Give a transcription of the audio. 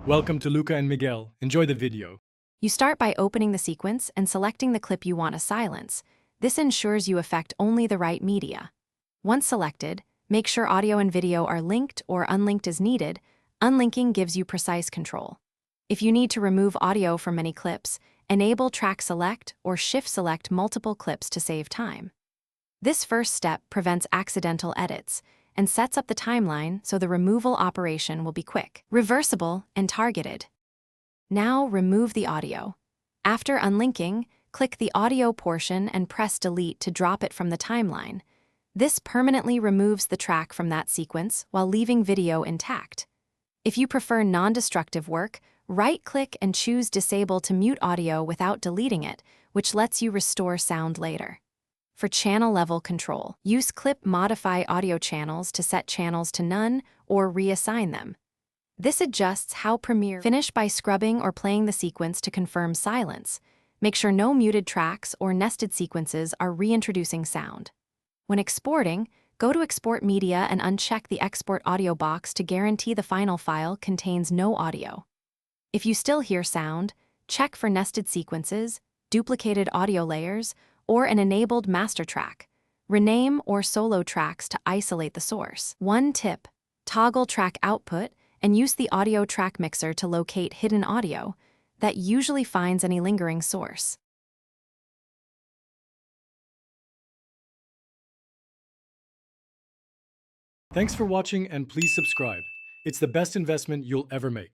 Welcome to Luca and Miguel. Enjoy the video. You start by opening the sequence and selecting the clip you want to silence. This ensures you affect only the right media. Once selected, make sure audio and video are linked or unlinked as needed. Unlinking gives you precise control. If you need to remove audio from many clips, enable track select or shift select multiple clips to save time. This first step prevents accidental edits and sets up the timeline so the removal operation will be quick, reversible, and targeted. Now remove the audio. After unlinking, click the audio portion and press delete to drop it from the timeline. This permanently removes the track from that sequence while leaving video intact. If you prefer non-destructive work, right-click and choose Disable to mute audio without deleting it, which lets you restore sound later. For channel-level control, use Clip Modify Audio Channels to set channels to none or reassign them. This adjusts how Premiere finish by scrubbing or playing the sequence to confirm silence. Make sure no muted tracks or nested sequences are reintroducing sound. When exporting, go to Export Media and uncheck the Export Audio box to guarantee the final file contains no audio. If you still hear sound, check for nested sequences, duplicated audio layers, or an enabled master track. Rename or solo tracks to isolate the source. One tip: toggle track output and use the audio track mixer to locate hidden audio that usually finds any lingering source. Thanks for watching and please subscribe. It's the best investment you'll ever make.